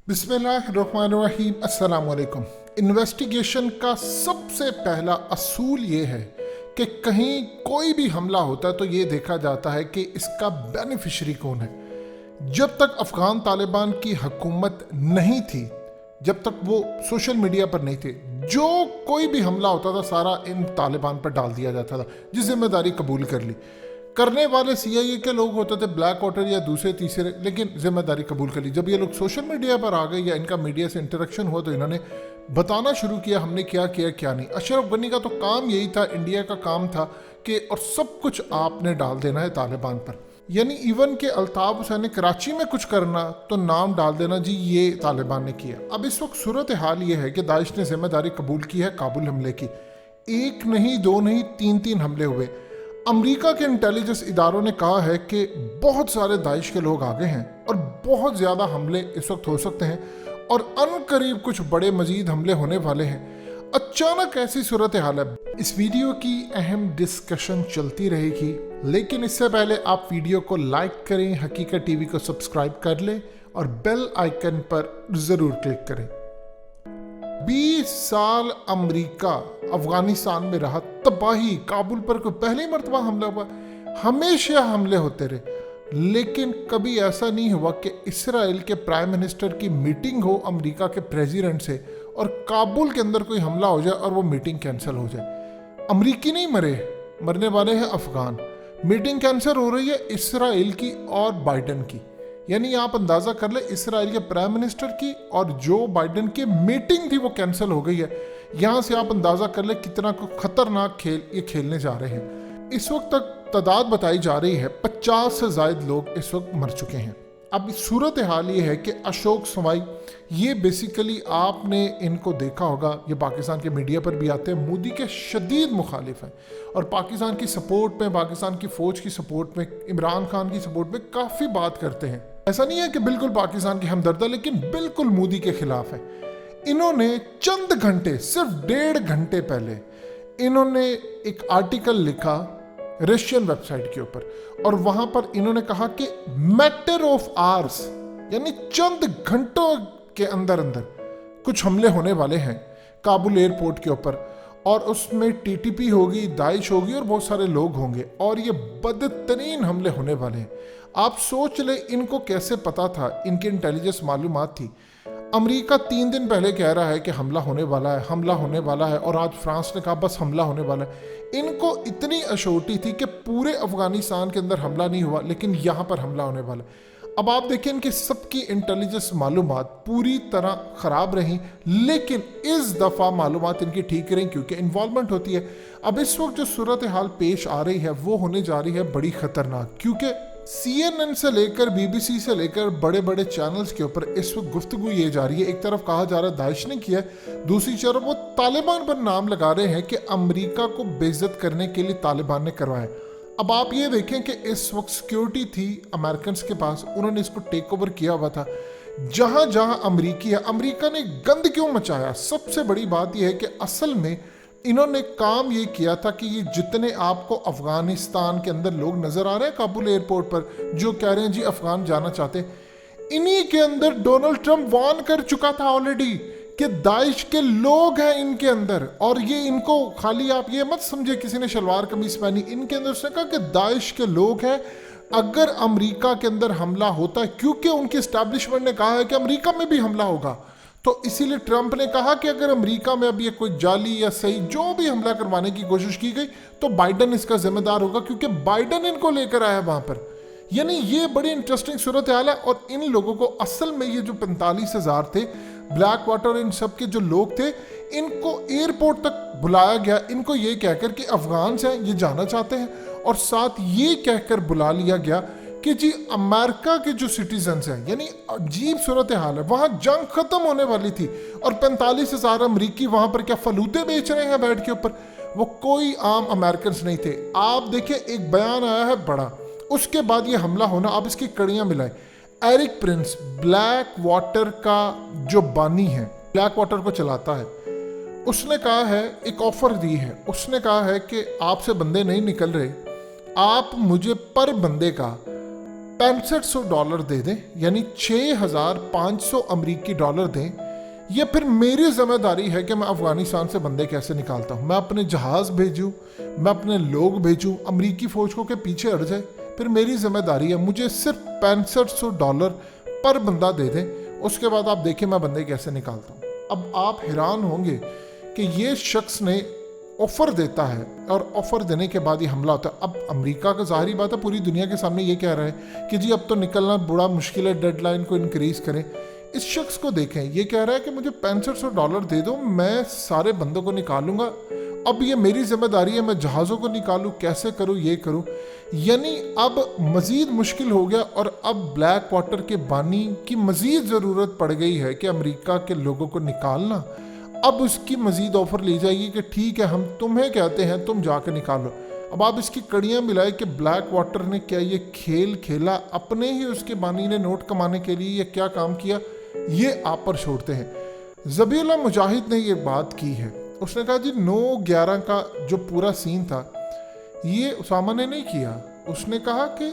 बिस्मिल्लाहिर्रहमानिर्रहीम। अस्सलाम वालेकुम। इन्वेस्टिगेशन का सबसे पहला असूल ये है कि कहीं कोई भी हमला होता है तो ये देखा जाता है कि इसका बेनिफिशरी कौन है। जब तक अफ़गान तालिबान की हुकूमत नहीं थी, जब तक वो सोशल मीडिया पर नहीं थे, जो कोई भी हमला होता था सारा इन तालिबान पर डाल दिया जाता था, जिस जिम्मेदारी कबूल कर ली। करने वाले CIA के लोग होते थे, ब्लैक वाटर या दूसरे तीसरे, लेकिन जिम्मेदारी कबूल कर ली। जब ये लोग सोशल मीडिया पर आ गए या इनका मीडिया से इंटरेक्शन हुआ तो इन्होंने बताना शुरू किया हमने क्या किया क्या नहीं। अशरफ गनी का तो काम यही था, इंडिया का काम था कि और सब कुछ आपने डाल देना है तालिबान पर। यानी इवन के अल्ताफ हुसैन ने कराची में कुछ करना तो नाम डाल देना जी ये तालिबान ने किया। अब इस वक्त सूरत हाल ये है कि दाइश ने जिम्मेदारी कबूल की है काबुल हमले की। एक नहीं, दो नहीं, तीन हमले हुए। अमेरिका के इंटेलिजेंस इदारों ने कहा है कि बहुत सारे दाइश के लोग आगे हैं और बहुत ज़्यादा हमले इस वक्त हो सकते हैं और अनकरीब कुछ बड़े मजीद हमले होने वाले हैं। अचानक ऐसी सूरत हाल है। इस वीडियो की अहम डिस्कशन चलती रहेगी, लेकिन इससे पहले आप वीडियो को लाइक करें, हकीकत टीवी को सब्सक्राइब कर लें और बेल आइकन पर ज़रूर क्लिक करें। 20 साल अमेरिका अफगानिस्तान में रहा, तबाही, काबुल पर कोई पहली मरतबा हमला हुआ, हमेशा हमले होते रहे, लेकिन कभी ऐसा नहीं हुआ कि इसराइल के प्राइम मिनिस्टर की मीटिंग हो अमेरिका के प्रेसिडेंट से और काबुल के अंदर कोई हमला हो जाए और वो मीटिंग कैंसिल हो जाए। अमेरिकी नहीं मरे, मरने वाले हैं अफगान। मीटिंग कैंसिल हो रही है इसराइल की और बाइडन की। यानी आप अंदाज़ा कर ले, इसराइल के प्राइम मिनिस्टर की और जो बाइडन की मीटिंग थी वो कैंसिल हो गई है। यहाँ से आप अंदाज़ा कर ले कितना को खतरनाक खेल ये खेलने जा रहे हैं। इस वक्त तक तादाद बताई जा रही है 50 से ज़ायद लोग इस वक्त मर चुके हैं। अब सूरत हाल ये है कि अशोक सवाई, ये बेसिकली आपने इनको देखा होगा, ये पाकिस्तान के मीडिया पर भी आते हैं, मोदी के शदीद मुखालिफ हैं और पाकिस्तान की सपोर्ट में, पाकिस्तान की फ़ौज की सपोर्ट में, इमरान खान की सपोर्ट में काफ़ी बात करते हैं। ऐसा नहीं है कि बिल्कुल पाकिस्तान की हमदर्द है, लेकिन बिल्कुल मोदी के खिलाफ है। इन्होंने चंद घंटे, सिर्फ 1.5 घंटे पहले इन्होंने एक आर्टिकल लिखा रशियन वेबसाइट के ऊपर और वहां पर इन्होंने कहा कि मैटर ऑफ आवर्स, यानी चंद घंटों के अंदर अंदर कुछ हमले होने वाले हैं काबुल एयरपोर्ट के ऊपर और उसमें TTP होगी, दाइश होगी और बहुत सारे लोग होंगे और ये बदतरीन हमले होने वाले हैं। आप सोच ले इनको कैसे पता था, इनकी इंटेलिजेंस मालूमात थी। अमेरिका 3 दिन पहले कह रहा है कि हमला होने वाला है, हमला होने वाला है, और आज फ्रांस ने कहा बस हमला होने वाला है। इनको इतनी अश्योरिटी थी कि पूरे अफगानिस्तान के अंदर हमला नहीं हुआ, लेकिन यहाँ पर हमला होने वाला है। अब आप देखें इनकी सबकी इंटेलिजेंस मालूमात पूरी तरह ख़राब रही, लेकिन इस दफ़ा मालूमात इनकी ठीक रही क्योंकि इन्वॉल्वमेंट होती है। अब इस वक्त जो सूरत हाल पेश आ रही है वो होने जा रही है बड़ी ख़तरनाक, क्योंकि CNN से लेकर BBC से लेकर बड़े बड़े चैनल्स के ऊपर इस वक्त गुफ्तगू ये जा रही है। एक तरफ कहा जा रहा है दाइश ने किया, दूसरी तरफ वो तालिबान पर नाम लगा रहे हैं कि अमेरिका को बेइज्जत करने के लिए तालिबान ने करवाया। अब आप ये देखें कि इस वक्त सिक्योरिटी थी अमेरिकन के पास, उन्होंने इसको टेक ओवर किया हुआ था। जहां जहां अमेरिकी है, अमेरिका ने गंद क्यों मचाया? सबसे बड़ी बात यह है कि असल में इन्होंने काम ये किया था कि ये जितने आपको अफगानिस्तान के अंदर लोग नजर आ रहे हैं काबुल एयरपोर्ट पर जो कह रहे हैं जी अफगान जाना चाहते हैं, इन्हीं के अंदर डोनाल्ड ट्रंप वार्न कर चुका था ऑलरेडी कि दाइश के लोग हैं इनके अंदर। और ये इनको खाली आप ये मत समझे किसी ने शलवार कमीज पहनी, इनके अंदर उसने कहा कि दाइश के लोग हैं। अगर अमेरिका के अंदर हमला होता है, क्योंकि उनकी एस्टैब्लिशमेंट ने कहा है कि अमेरिका में भी हमला होगा, तो इसीलिए ट्रंप ने कहा कि अगर अमेरिका में अब ये कोई जाली या सही जो भी हमला करवाने की कोशिश की गई तो बाइडन इसका जिम्मेदार होगा, क्योंकि बाइडन इनको लेकर आया वहां पर। यानी ये बड़ी इंटरेस्टिंग सूरत हाल है। और इन लोगों को असल में ये जो 45,000 थे ब्लैक वाटर, इन सब के जो लोग थे, इनको एयरपोर्ट तक बुलाया गया, इनको ये कहकर कि अफगान हैं, ये जाना चाहते हैं, और साथ ये कहकर बुला लिया गया कि जी अमेरिका के जो सिटीजन्स हैं, यानी अजीब सूरत हाल है। वहाँ जंग खत्म होने वाली थी और 45,000 अमरीकी वहाँ पर क्या फलूदे बेच रहे हैं बैठ के ऊपर। वो कोई आम अमेरिकन नहीं थे। आप देखिए एक बयान आया है बड़ा, उसके बाद ये हमला होना, आप इसकी कड़ियाँ मिलाएं। एरिक प्रिंस ब्लैक वाटर का जो बानी है, ब्लैक वाटर को चलाता है, उसने कहा है, एक ऑफर दी है, उसने कहा है कि आपसे बंदे नहीं निकल रहे, आप मुझे पर बंदे का $6500 दे दें, यानी 6500 अमरीकी डॉलर दें, या फिर मेरी जिम्मेदारी है कि मैं अफगानिस्तान से बंदे कैसे निकालता हूँ। मैं अपने जहाज़ भेजूँ, मैं अपने लोग भेजूँ, अमरीकी फ़ौज को के पीछे हट जाए, फिर मेरी जिम्मेदारी है। मुझे सिर्फ $6500 पर बंदा दे दें, उसके बाद आप देखें मैं बंदे कैसे निकालता हूँ। अब आप हैरान होंगे कि ये शख्स ने ऑफ़र देता है और ऑफ़र देने के बाद ये हमला होता है। अब अमेरिका का ज़ाहिरी बात है पूरी दुनिया के सामने ये कह रहा है कि जी अब तो निकलना बड़ा मुश्किल है, डेडलाइन को इंक्रीज़ करें। इस शख्स को देखें, ये कह रहा है कि मुझे $6500 दे दो, मैं सारे बंदों को निकालूंगा, अब ये मेरी जिम्मेदारी है, मैं जहाज़ों को निकालूं, कैसे करूं, ये करूं। यानी अब मज़ीद मुश्किल हो गया और अब ब्लैक वाटर के बानी की मज़ीद ज़रूरत पड़ गई है कि अमेरिका के लोगों को निकालना। अब उसकी मज़ीद ऑफ़र ली जाएगी कि ठीक है हम तुम्हें कहते हैं, तुम जाकर निकालो। अब आप इसकी कड़ियाँ मिलाए कि ब्लैक वाटर ने क्या ये खेल खेला, अपने ही उसके बानी ने नोट कमाने के लिए ये क्या काम किया, ये आप पर छोड़ते हैं। ज़बीहुल्लाह मुजाहिद ने ये बात की है, उसने कहा जी 9/11 का जो पूरा सीन था ये उसामा ने नहीं किया। उसने कहा कि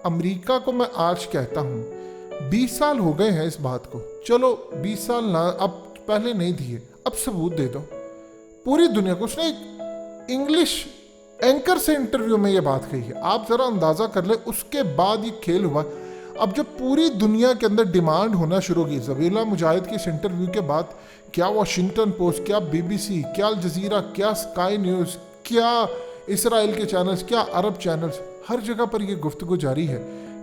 अमेरिका को मैं आज कहता हूँ 20 साल हो गए हैं इस बात को, चलो 20 साल ना, अब पहले नहीं दिए, अब सबूत दे दो पूरी दुनिया को। उसने एक इंग्लिश एंकर से इंटरव्यू में ये बात कही है, आप ज़रा अंदाज़ा कर ले उसके बाद ये खेल हुआ। अब जब पूरी दुनिया के अंदर डिमांड होना शुरू होगी ज़बीहुल्लाह मुजाहिद के इस इंटरव्यू के बाद, क्या वॉशिंगटन पोस्ट, क्या BBC, क्या अल जज़ीरा, क्या स्काई न्यूज़, क्या इसराइल के चैनल्स, क्या अरब चैनल्स, हर जगह पर यह गुफ्तगू जारी है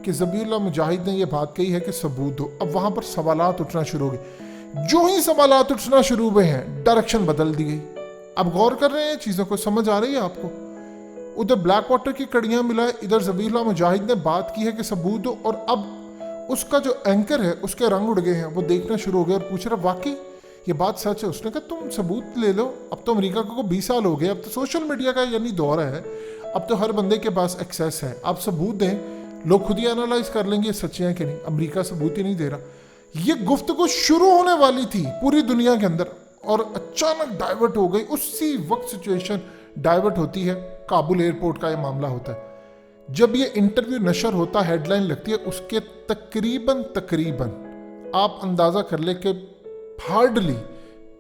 कि ज़बीहुल्लाह मुजाहिद ने यह बात कही है कि सबूत दो। अब वहाँ पर सवालात उठना शुरू हो गए। जो ही सवालात उठना शुरू हुए हैं डायरेक्शन बदल दी गई। अब गौर कर रहे हैं, चीज़ों को समझ आ रही है आपको। उधर ब्लैक वाटर की कड़ियाँ मिलाए, इधर ज़बीहुल्लाह मुजाहिद ने बात की है कि सबूत दो, और अब उसका जो एंकर है उसके रंग उड़ गए हैं, वो देखना शुरू हो गया और पूछ रहा वाकई ये बात सच है। उसने कहा तुम सबूत ले लो, अब तो अमेरिका को 20 साल हो गए, अब तो सोशल मीडिया का यानी दौर है, अब तो हर बंदे के पास एक्सेस है, आप सबूत दें, लोग खुद ही एनालाइज कर लेंगे सच्चे हैं कि नहीं, अमेरिका सबूत ही नहीं दे रहा। ये गुफ्तगू शुरू होने वाली थी पूरी दुनिया के अंदर और अचानक डाइवर्ट हो गई। उसी वक्त सिचुएशन डाइवर्ट होती है, काबुल एयरपोर्ट का ये मामला होता है। जब ये इंटरव्यू नशर होता, हेडलाइन लगती है, उसके तकरीबन आप अंदाज़ा कर ले कि हार्डली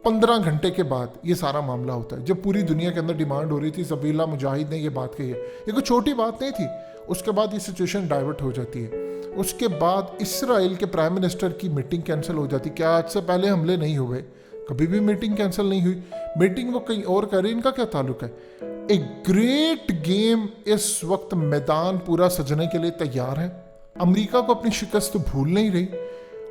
15 घंटे के बाद ये सारा मामला होता है। जब पूरी दुनिया के अंदर डिमांड हो रही थी, ज़बीहुल्लाह मुजाहिद ने ये बात कही है, ये कोई छोटी बात नहीं थी। उसके बाद ये सिचुएशन डाइवर्ट हो जाती है। उसके बाद इसराइल के प्राइम मिनिस्टर की मीटिंग कैंसिल हो जाती। क्या आज से पहले हमले नहीं हुए? कभी भी मीटिंग कैंसिल नहीं हुई। मीटिंग वो कहीं और कर रही, इनका क्या ताल्लुक है? एक ग्रेट गेम इस वक्त मैदान पूरा सजने के लिए तैयार है। अमेरिका को अपनी शिकस्त भूल नहीं रही,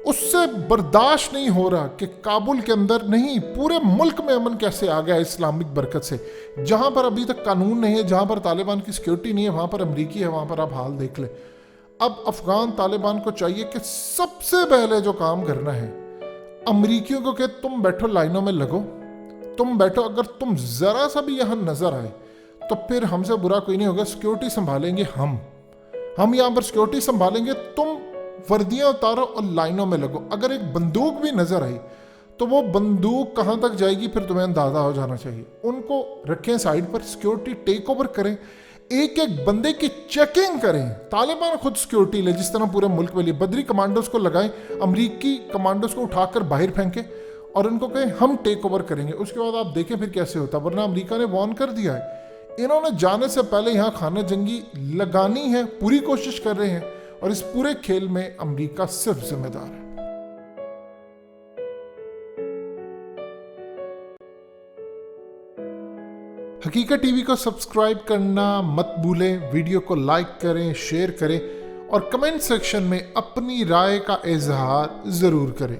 उससे बर्दाश्त नहीं हो रहा कि काबुल के अंदर नहीं पूरे मुल्क में अमन कैसे आ गया इस्लामिक बरकत से। जहां पर अभी तक कानून नहीं है, जहां पर तालिबान की सिक्योरिटी नहीं है, वहां पर अमरीकी है, वहां पर आप हाल देख ले। अब अफगान तालिबान को चाहिए कि सबसे पहले जो काम करना है, अमरीकियों को कि तुम बैठो, लाइनों में लगो, तुम बैठो, अगर तुम जरा सा भी यहां नजर आए तो फिर हमसे बुरा कोई नहीं होगा, सिक्योरिटी संभालेंगे हम यहां पर सिक्योरिटी संभालेंगे, तुम वर्दियां उतारो और लाइनों में लगो। अगर एक बंदूक भी नजर आई तो वो बंदूक कहां तक जाएगी फिर तुम्हें अंदाजा हो जाना चाहिए। उनको रखें साइड पर, सिक्योरिटी टेक ओवर करें, एक एक बंदे की चेकिंग करें। तालिबान खुद सिक्योरिटी ले, जिस तरह पूरे मुल्क में लिए। बदरी कमांडोज को लगाएं, अमरीकी कमांडोज को उठाकर बाहर फेंके और उनको कहें हम टेक ओवर करेंगे। उसके बाद आप देखें फिर कैसे होता। वरना अमेरिका ने वार्न कर दिया है, इन्होंने जाने से पहले यहाँ खाना जंगी लगानी है, पूरी कोशिश कर रहे हैं, और इस पूरे खेल में अमेरिका सिर्फ जिम्मेदार है। हकीकत टीवी को सब्सक्राइब करना मत भूलें, वीडियो को लाइक करें, शेयर करें और कमेंट सेक्शन में अपनी राय का इजहार जरूर करें।